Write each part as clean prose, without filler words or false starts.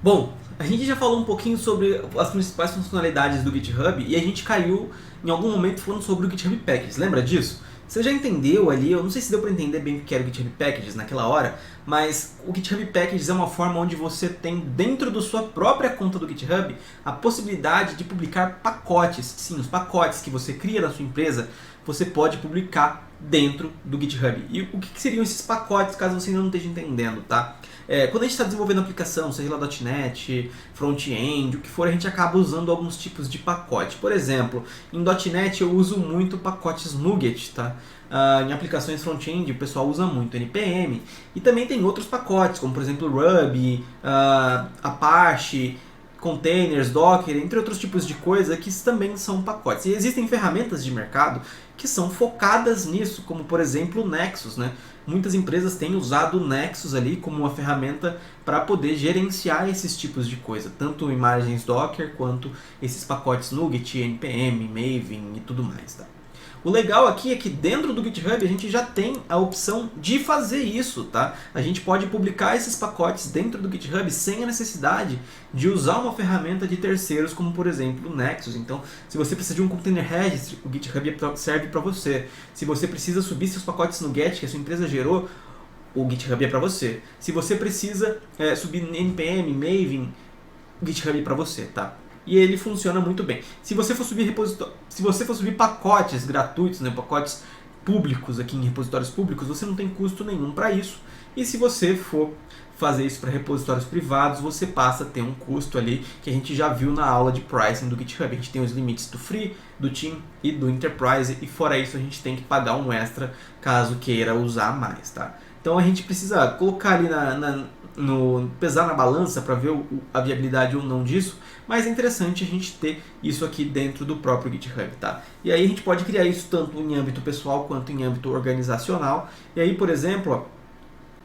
Bom, a gente já falou um pouquinho sobre as principais funcionalidades do GitHub e a gente caiu em algum momento falando sobre o GitHub Packages, lembra disso? Você já entendeu ali, eu não sei se deu para entender bem o que era o GitHub Packages naquela hora, mas o GitHub Packages é uma forma onde você tem dentro da sua própria conta do GitHub a possibilidade de publicar pacotes. Sim, os pacotes que você cria na sua empresa, você pode publicar dentro do GitHub. E o que seriam esses pacotes, caso você ainda não esteja entendendo, tá? Quando a gente está desenvolvendo aplicação, seja lá .NET, front-end, o que for, a gente acaba usando alguns tipos de pacote. Por exemplo, em .NET eu uso muito pacotes NuGet, tá? Em aplicações front-end o pessoal usa muito NPM. E também tem outros pacotes, como por exemplo Ruby, Apache, containers, Docker, entre outros tipos de coisa que também são pacotes. E existem ferramentas de mercado que são focadas nisso, como por exemplo o Nexus, né? Muitas empresas têm usado o Nexus ali como uma ferramenta para poder gerenciar esses tipos de coisa, tanto imagens Docker quanto esses pacotes NuGet, NPM, Maven e tudo mais, tá? O legal aqui é que dentro do GitHub a gente já tem a opção de fazer isso, tá? A gente pode publicar esses pacotes dentro do GitHub sem a necessidade de usar uma ferramenta de terceiros, como por exemplo o Nexus. Então, se você precisa de um container registry, o GitHub serve para você. Se você precisa subir seus pacotes no Get que a sua empresa gerou, o GitHub é para você. Se você precisa subir NPM, Maven, o GitHub é para você, tá? E ele funciona muito bem. Se você for subir pacotes gratuitos, né, pacotes públicos aqui em repositórios públicos, você não tem custo nenhum para isso. E se você for fazer isso para repositórios privados, você passa a ter um custo ali que a gente já viu na aula de pricing do GitHub. A gente tem os limites do Free, do Team e do Enterprise, e fora isso a gente tem que pagar um extra caso queira usar mais, tá? Então a gente precisa colocar ali pesar na balança para ver a viabilidade ou não disso, mas é interessante a gente ter isso aqui dentro do próprio GitHub, tá? E aí a gente pode criar isso tanto em âmbito pessoal quanto em âmbito organizacional. E aí, por exemplo, ó,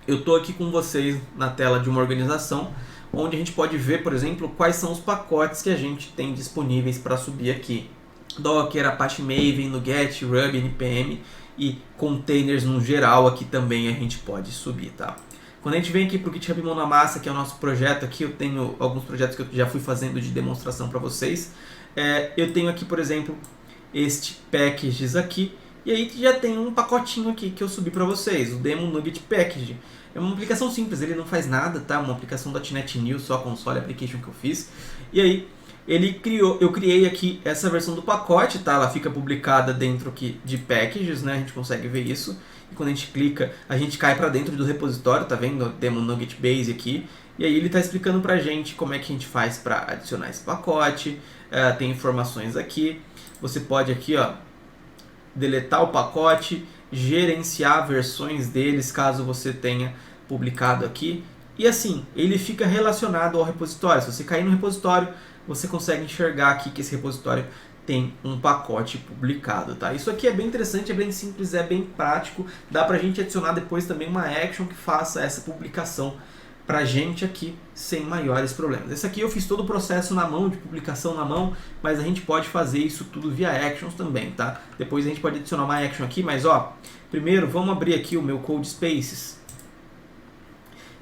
eu estou aqui com vocês na tela de uma organização, onde a gente pode ver, por exemplo, quais são os pacotes que a gente tem disponíveis para subir aqui. Docker, Apache Maven, NuGet, Ruby, NPM e containers no geral aqui também a gente pode subir, tá? Quando a gente vem aqui para o GitHub Mão na Massa, que é o nosso projeto aqui, eu tenho alguns projetos que eu já fui fazendo de demonstração para vocês. Eu tenho aqui, por exemplo, este packages aqui, e aí já tem um pacotinho aqui que eu subi para vocês, o Demo NuGet Package. É uma aplicação simples, ele não faz nada, tá? Uma aplicação .NET New, só console application que eu fiz. E aí eu criei aqui essa versão do pacote, tá? Ela fica publicada dentro aqui de packages, né? A gente consegue ver isso. E quando a gente clica, a gente cai para dentro do repositório, tá vendo? Demo NuGet Base aqui. E aí ele está explicando pra gente como é que a gente faz para adicionar esse pacote. Tem informações aqui. Você pode aqui, ó, deletar o pacote, gerenciar versões deles caso você tenha publicado aqui. E assim, ele fica relacionado ao repositório. Se você cair no repositório, você consegue enxergar aqui que esse repositório tem um pacote publicado, tá? Isso aqui é bem interessante, é bem simples, é bem prático. Dá pra gente adicionar depois também uma action que faça essa publicação pra gente aqui sem maiores problemas. Esse aqui eu fiz todo o processo na mão, de publicação na mão, mas a gente pode fazer isso tudo via actions também, tá? Depois a gente pode adicionar uma action aqui, mas ó, primeiro vamos abrir aqui o meu CodeSpaces,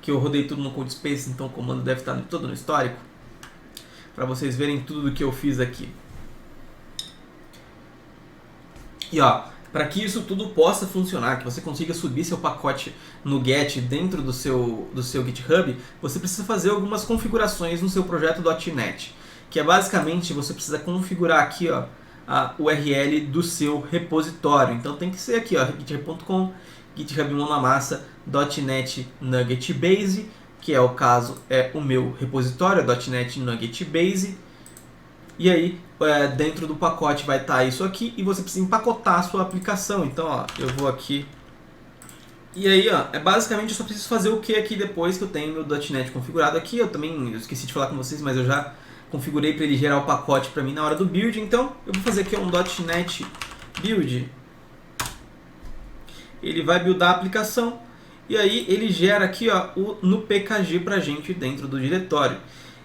que eu rodei tudo no CodeSpaces, então o comando deve estar todo no histórico, para vocês verem tudo do que eu fiz aqui. E ó, para que isso tudo possa funcionar, que você consiga subir seu pacote no Get dentro do seu GitHub, você precisa fazer algumas configurações no seu projeto .NET, que é basicamente você precisa configurar aqui, ó, a URL do seu repositório. Então tem que ser aqui, ó, github.com, GitHub Mão na Massa, .NET NuGet Base, que é o caso, é o meu repositório, .NET NuGet Base. E aí, dentro do pacote vai estar isso aqui e você precisa empacotar a sua aplicação. Então, ó, eu vou aqui. E aí, ó, basicamente eu só preciso fazer o que aqui depois que eu tenho meu .NET configurado aqui. Eu esqueci de falar com vocês, mas eu já configurei para ele gerar o pacote para mim na hora do build. Então, eu vou fazer aqui um .NET Build. Ele vai buildar a aplicação. E aí, ele gera aqui, ó, no PKG pra gente dentro do diretório.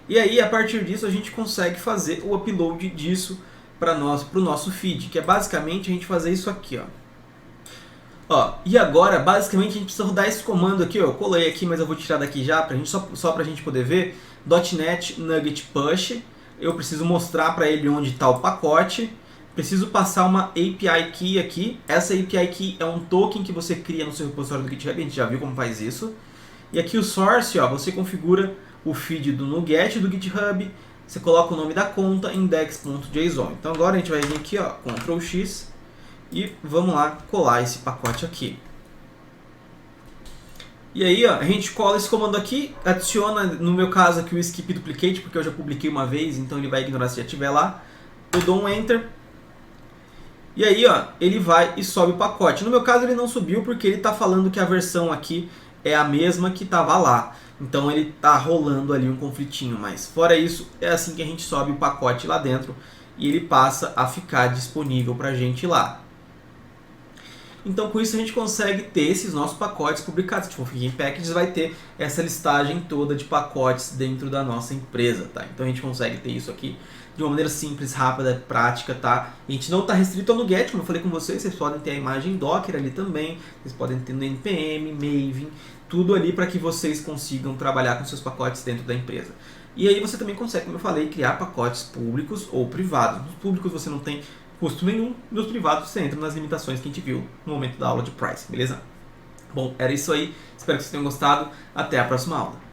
E aí, a partir disso, a gente consegue fazer o upload disso para o nosso feed, que é basicamente a gente fazer isso aqui, ó. E agora, basicamente, a gente precisa rodar esse comando aqui, ó. Eu colei aqui, mas eu vou tirar daqui já, só para a gente poder ver. .NET Nugget Push, eu preciso mostrar para ele onde está o pacote, preciso passar uma API Key aqui, essa API Key é um token que você cria no seu repositório do GitHub, a gente já viu como faz isso. E aqui o source, ó, você configura o feed do NuGet do GitHub, você coloca o nome da conta, index.json. Então agora a gente vai vir aqui, ó, Ctrl X, e vamos lá colar esse pacote aqui. E aí, ó, a gente cola esse comando aqui, adiciona, no meu caso aqui, o skip duplicate, porque eu já publiquei uma vez, então ele vai ignorar se já estiver lá. Eu dou um enter. E aí, ó, ele vai e sobe o pacote. No meu caso ele não subiu porque ele está falando que a versão aqui é a mesma que estava lá. Então ele está rolando ali um conflitinho, mas fora isso, é assim que a gente sobe o pacote lá dentro e ele passa a ficar disponível para a gente lá. Então com isso a gente consegue ter esses nossos pacotes publicados. Tipo, o Config Packages vai ter essa listagem toda de pacotes dentro da nossa empresa, tá? Então a gente consegue ter isso aqui de uma maneira simples, rápida, prática, tá? A gente não está restrito ao NuGet, como eu falei com vocês podem ter a imagem Docker ali também, vocês podem ter no NPM, Maven, tudo ali para que vocês consigam trabalhar com seus pacotes dentro da empresa. E aí você também consegue, como eu falei, criar pacotes públicos ou privados. Nos públicos você não tem custo nenhum, nos privados você entra nas limitações que a gente viu no momento da aula de price, beleza? Bom, era isso aí, espero que vocês tenham gostado, até a próxima aula.